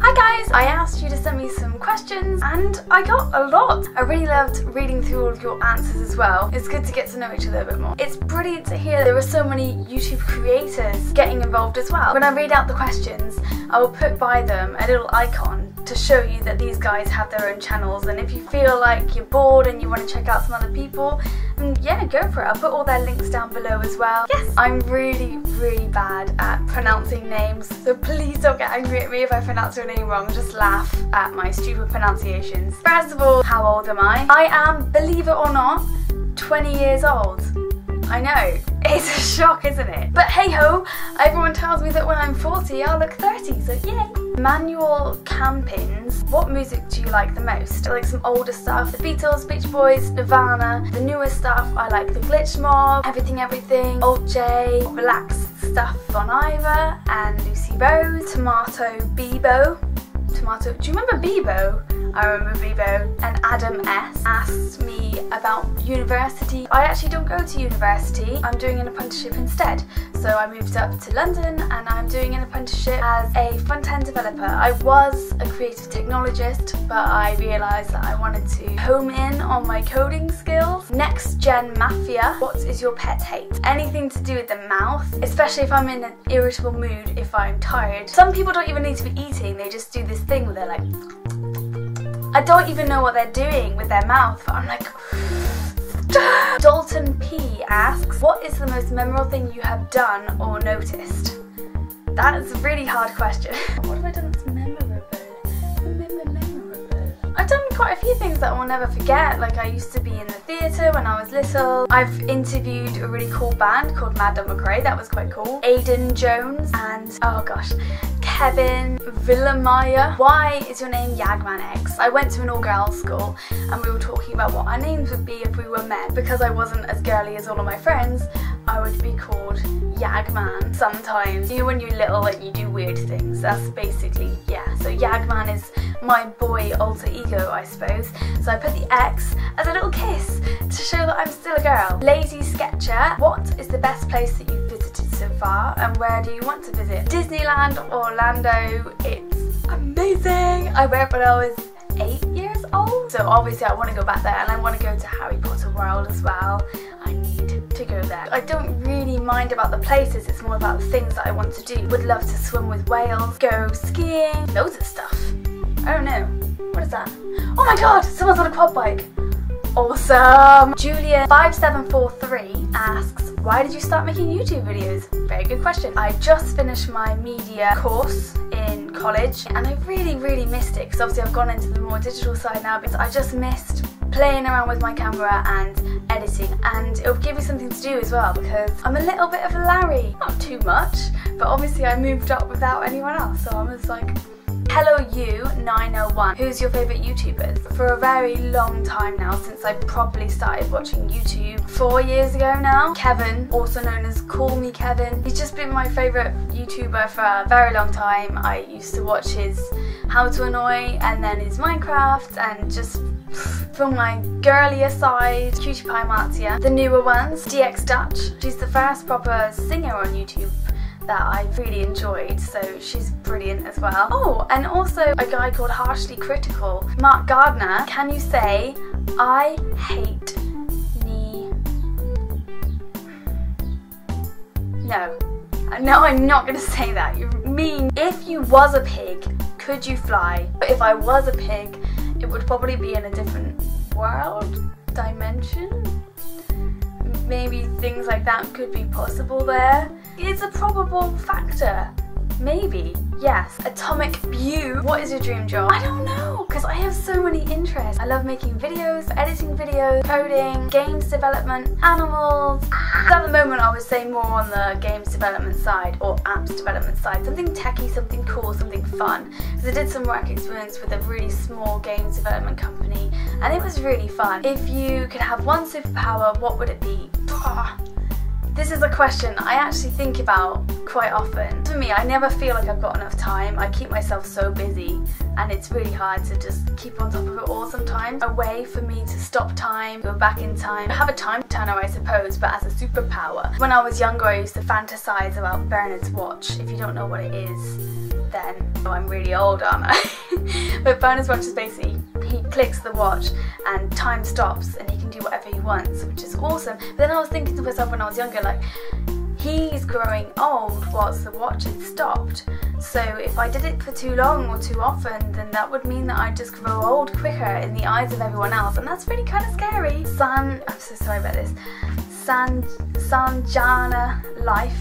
Hi guys! I asked you to send me some questions and I got a lot. I really loved reading through all of your answers as well. It's good to get to know each other a bit more. It's brilliant to hear there are so many YouTube creators getting involved as well. When I read out the questions, I will put by them a little icon to show you that these guys have their own channels, and if you feel like you're bored and you want to check out some other people, yeah, go for it. I'll put all their links down below as well. Yes, I'm really bad at pronouncing names, so please don't get angry at me if I pronounce your name wrong. Just laugh at my stupid pronunciations. First of all, how old am I? I am, believe it or not, 20 years old. I know, it's a shock, isn't it? But hey ho, everyone tells me that when I'm 40 I'll look 30, so yay! Manual campings, what music do you like the most? I like some older stuff, the Beatles, Beach Boys, Nirvana. The newer stuff, I like the Glitch Mob, Everything, Alt J, relaxed stuff, Bon Iver and Lucy Rose, Tomato Bebo. Tomato, do you remember Bebo? I remember Bebo. And Adam S asked me about university. I actually don't go to university, I'm doing an apprenticeship instead. So I moved up to London and I'm doing an apprenticeship as a front-end developer. I was a creative technologist, but I realised that I wanted to home in on my coding skills. Next Gen Mafia, what is your pet hate? Anything to do with the mouth, especially if I'm in an irritable mood, if I'm tired. Some people don't even need to be eating, they just do this thing where they're like, I don't even know what they're doing with their mouth, but I'm like, Dalton P asks, what is the most memorable thing you have done or noticed? That's a really hard question. What have I done that's memorable? I've done quite a few things that I will never forget. Like, I used to be in the theatre when I was little. I've interviewed a really cool band called Mad Dog McRae, that was quite cool. Aidan Jones and, oh gosh, Kevin Villamaya. Why is your name Yagman X? I went to an all-girls school and we were talking about what our names would be if we were men. Because I wasn't as girly as all of my friends, I would be called Yagman sometimes. You know when you're little and you do weird things, that's basically, yeah. So Yagman is my boy alter ego, I suppose. So I put the X as a little kiss to show that I'm still a girl. Lazy Sketcher, what is the best place that you've visited so far and where do you want to visit? Disneyland, Orlando, it's amazing. I went when I was 8 years old, so obviously I want to go back there, and I want to go to Harry Potter World as well. I need to go there. I don't really mind about the places, it's more about the things that I want to do. Would love to swim with whales, go skiing, loads of stuff. I don't know, what is that? Oh my god, someone's on a quad bike. Awesome! Julia5743 asks, why did you start making YouTube videos? Very good question. I just finished my media course in college and I really missed it because obviously I've gone into the more digital side now, but I just missed playing around with my camera and editing, and it'll give me something to do as well because I'm a little bit of a Larry. Not too much, but obviously I moved up without anyone else, so I was like, Hello You 901. Who's your favourite YouTubers? For a very long time now, since I properly started watching YouTube 4 years ago now, Kevin, also known as Call Me Kevin. He's just been my favourite YouTuber for a very long time. I used to watch his How to Annoy and then his Minecraft, and just from my girlier side, Cutie Pie Martia. The newer ones, DX Dutch. She's the first proper singer on YouTube that I really enjoyed, so she's brilliant as well. Oh, and also a guy called Harshly Critical. Mark Gardner, can you say, I hate me? No, I'm not gonna say that. You mean, if you was a pig, could you fly? But if I was a pig, it would probably be in a different world, dimension. Maybe things like that could be possible there. It's a probable factor. Maybe. Yes. Atomic View. What is your dream job? I don't know, because I have so many interests. I love making videos, editing videos, coding, games development, animals. At the moment I would say more on the games development side or apps development side. Something techie, something cool, something fun. Because I did some work experience with a really small games development company and it was really fun. If you could have one superpower, what would it be? This is a question I actually think about quite often. For me, I never feel like I've got enough time. I keep myself so busy and it's really hard to just keep on top of it all sometimes. A way for me to stop time, go back in time, have a time turner I suppose, but as a superpower. When I was younger I used to fantasize about Bernard's watch. If you don't know what it is, then I'm really old, aren't I? But bonus watch is basically, he clicks the watch and time stops and he can do whatever he wants, which is awesome. But then I was thinking to myself when I was younger, like, he's growing old whilst the watch had stopped. So if I did it for too long or too often, then that would mean that I'd just grow old quicker in the eyes of everyone else, and that's really kind of scary. I'm so sorry about this. Sanjana Life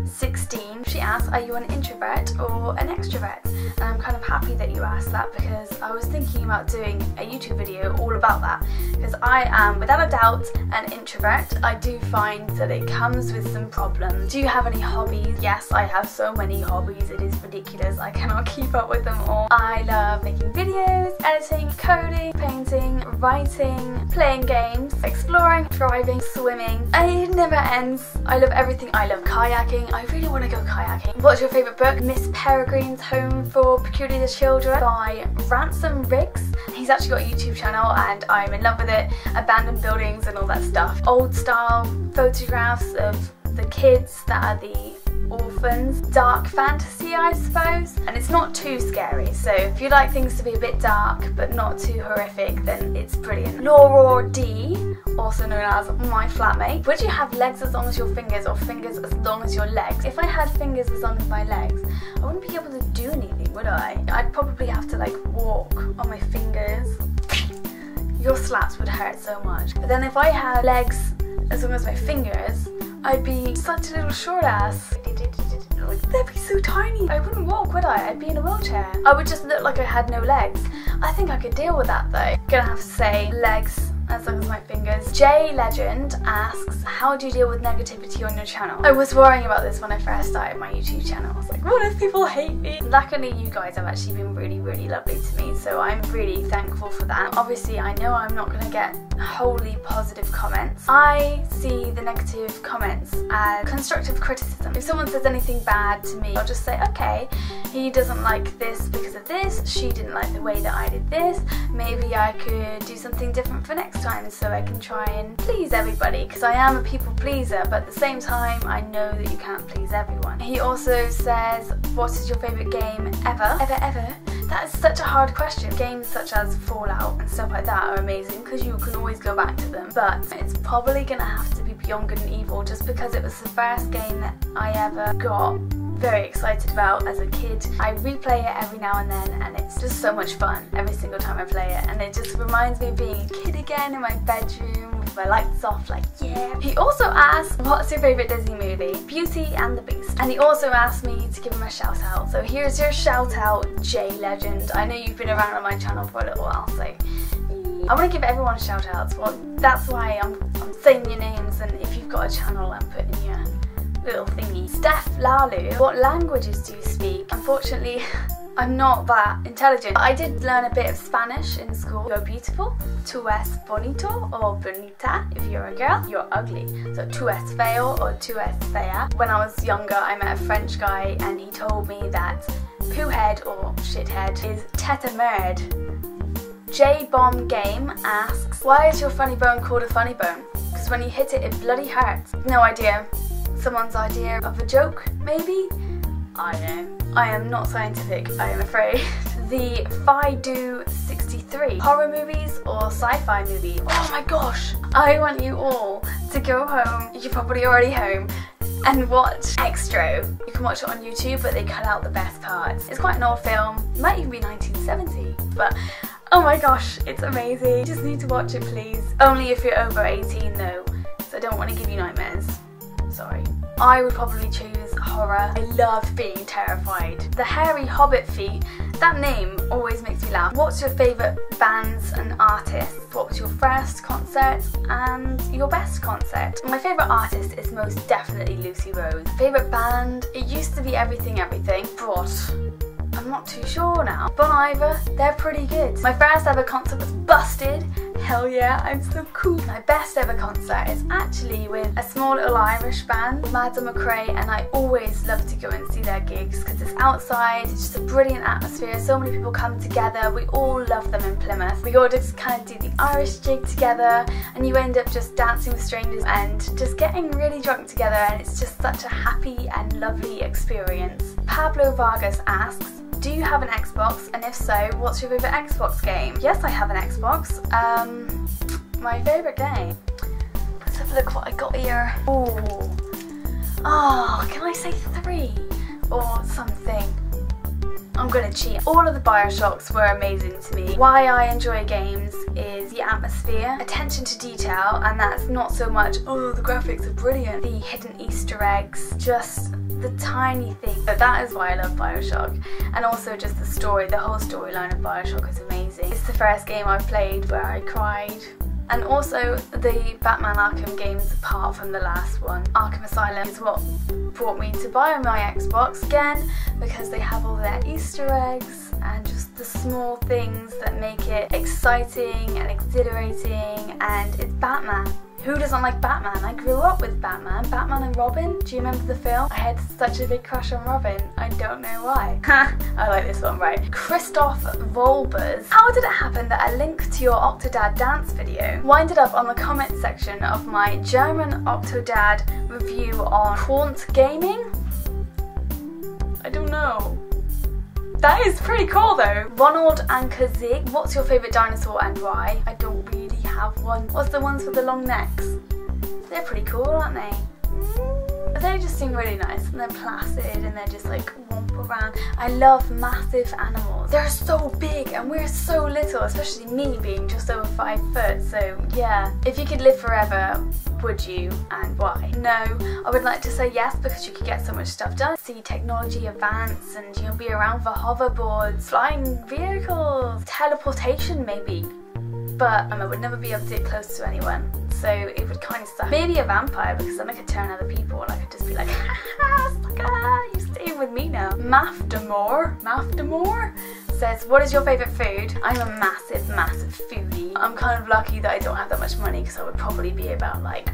16, she asks, are you an introvert or an extrovert? And I'm kind of happy that you asked that, because I was thinking about doing a YouTube video all about that, because I am without a doubt an introvert. I do find that it comes with some problems. Do you have any hobbies? Yes, I have so many hobbies, it is ridiculous. I cannot keep up with them all. I love making videos, editing, coding, painting, writing, playing games, exploring, driving, swimming. It never ends. I love everything. I love kayaking. I really want to go kayaking. What's your favourite book? Miss Peregrine's Home for Peculiar Children by Ransom Riggs. He's actually got a YouTube channel and I'm in love with it. Abandoned buildings and all that stuff. Old style photographs of the kids that are the orphans. Dark fantasy, I suppose, and it's not too scary, so if you like things to be a bit dark but not too horrific, then it's brilliant. Laura D, also known as my flatmate. Would you have legs as long as your fingers or fingers as long as your legs? If I had fingers as long as my legs, I wouldn't be able to do anything, would I? I'd probably have to like walk on my fingers. Your slaps would hurt so much. But then if I had legs as long as my fingers, I'd be such a little short ass. They'd be so tiny. I wouldn't walk, would I? I'd be in a wheelchair. I would just look like I had no legs. I think I could deal with that though. Gonna have to say legs as long as my fingers. J Legend asks, how do you deal with negativity on your channel? I was worrying about this when I first started my YouTube channel. I was like, what if people hate me? Luckily you guys have actually been really, really lovely to me, so I'm really thankful for that. Obviously I know I'm not gonna get wholly positive comments. I see the negative comments as constructive criticism. If someone says anything bad to me, I'll just say, okay, he doesn't like this because of this, she didn't like the way that I did this, maybe I could do something different for next time so I can try and please everybody, because I am a people pleaser, but at the same time I know that you can't please everyone. He also says, what is your favourite game ever? Ever? That is such a hard question. Games such as Fallout and stuff like that are amazing because you can always go back to them, but it's probably gonna have to be Beyond Good and Evil, just because it was the first game that I ever got very excited about as a kid. I replay it every now and then and it's just so much fun every single time I play it, and it just reminds me of being a kid again in my bedroom with my lights off, like, yeah. He also asked, what's your favourite Disney movie? Beauty and the Beast. And he also asked me to give him a shout out, so here's your shout out, J Legend. I know you've been around on my channel for a little while, so I want to give everyone shout outs. Well, that's why I'm saying your names, and if you've got a channel I'm putting your little thingy. Steph Lalu, what languages do you speak? Unfortunately, I'm not that intelligent. I did learn a bit of Spanish in school. You're beautiful, tú es bonito or bonita. If you're a girl, you're ugly. So tú es feo or tú es fea. When I was younger, I met a French guy and he told me that poohead or shithead is teta merde. J-Bomb Game asks, why is your funny bone called a funny bone? Because when you hit it, it bloody hurts. No idea. Someone's idea of a joke, maybe? I don't know. I am not scientific, I am afraid. The Fido 63. Horror movies or sci-fi movies? Oh my gosh! I want you all to go home, you're probably already home, and watch Extra. You can watch it on YouTube, but they cut out the best parts. It's quite an old film. It might even be 1970, but oh my gosh, it's amazing. You just need to watch it, please. Only if you're over 18 though, so I don't want to give you nightmares. Sorry. I would probably choose horror. I love being terrified. The Hairy Hobbit Feet, that name always makes me laugh. What's your favourite bands and artists? What was your first concert and your best concert? My favourite artist is most definitely Lucy Rose. Favourite band? It used to be Everything, but I'm not too sure now. Bon Iver, they're pretty good. My first ever concert was Busted. Hell yeah, I'm so cool. My best ever concert is actually with a small little Irish band, Madam McRae, and I always love to go and see their gigs because it's outside, it's just a brilliant atmosphere, so many people come together, we all love them in Plymouth. We all just kind of do the Irish jig together and you end up just dancing with strangers and just getting really drunk together, and it's just such a happy and lovely experience. Pablo Vargas asks, do you have an Xbox, and if so, what's your favourite Xbox game? Yes, I have an Xbox. My favourite game? Let's have a look what I got here. Oh, can I say 3 or something? I'm gonna cheat. All of the Bioshocks were amazing to me. Why I enjoy games is the atmosphere, attention to detail, and that's not so much, oh, the graphics are brilliant, the hidden Easter eggs, just the tiny thing. But that is why I love Bioshock. And also just the story, the whole storyline of Bioshock is amazing. It's the first game I've played where I cried. And also the Batman Arkham games apart from the last one. Arkham Asylum is what brought me to buy my Xbox again, because they have all their Easter eggs and just the small things that make it exciting and exhilarating, and it's Batman. Who doesn't like Batman? I grew up with Batman. Batman and Robin. Do you remember the film? I had such a big crush on Robin. I don't know why. Ha! I like this one, right? Christoph Volbers. How did it happen that a link to your Octodad dance video winded up on the comment section of my German Octodad review on Haunt Gaming? I don't know. That is pretty cool though. Ronald and Kazig, what's your favourite dinosaur and why? I don't really have one. What's the ones with the long necks? They're pretty cool, aren't they? They just seem really nice, and they're placid, and they're just like womp around. I love massive animals. They're so big and we're so little, especially me being just over 5 foot, so yeah. If you could live forever, would you, and why? No, I would like to say yes, because you could get so much stuff done. See technology advance, and you'll be around for hoverboards, flying vehicles, teleportation maybe. But I would never be able to get close to anyone, so it would kind of suck. Maybe a vampire, because then I could turn other people and I could just be like, ha, sucker, you staying with me now. Mafdamore says, what is your favourite food? I'm a massive foodie. I'm kind of lucky that I don't have that much money, because I would probably be about like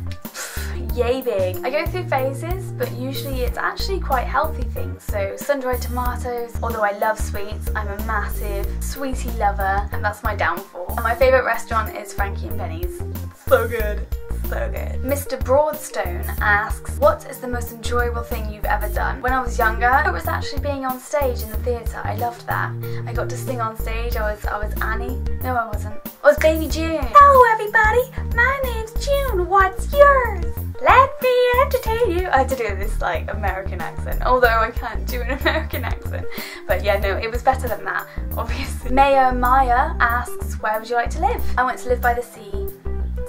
yay big. I go through phases, but usually it's actually quite healthy things. So sun-dried tomatoes, although I love sweets, I'm a massive sweetie lover, and that's my downfall. And my favourite restaurant is Frankie and Benny's. So good. So good. Mr. Broadstone asks, what is the most enjoyable thing you've ever done? When I was younger, it was actually being on stage in the theatre. I loved that. I got to sing on stage. I was Annie. No, I wasn't. I was Baby June. Hello everybody, my name's June. What's yours? Let me entertain you. I had to do this like American accent, although I can't do an American accent. But yeah, no, it was better than that, obviously. Mayor Maya asks, where would you like to live? I want to live by the sea,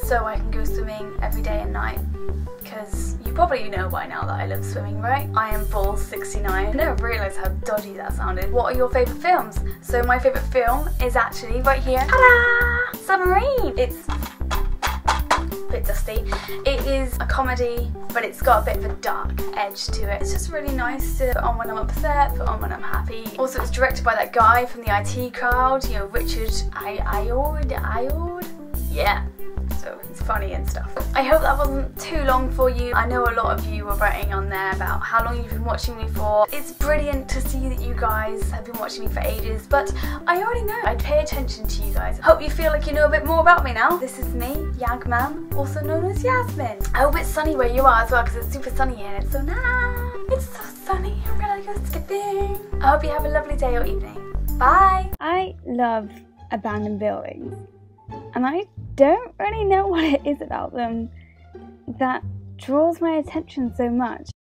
so I can go swimming every day and night. Because you probably know by now that I love swimming, right? I am Bull 69. I never realised how dodgy that sounded. What are your favourite films? So my favourite film is actually right here. Ta-da! Submarine! It's a bit dusty. It is a comedy, but it's got a bit of a dark edge to it. It's just really nice to put on when I'm upset, put on when I'm happy. Also, it's directed by that guy from the IT Crowd, you know, Richard Ayoade. Yeah. So it's funny and stuff. I hope that wasn't too long for you. I know a lot of you were writing on there about how long you've been watching me for. It's brilliant to see that you guys have been watching me for ages, but I already know. I pay attention to you guys. Hope you feel like you know a bit more about me now. This is me, Yagman, also known as Yasmin. I hope it's sunny where you are as well, because it's super sunny here and it's so nice. It's so sunny. I'm gonna go skipping. I hope you have a lovely day or evening. Bye. I love abandoned buildings, and I don't really know what it is about them that draws my attention so much.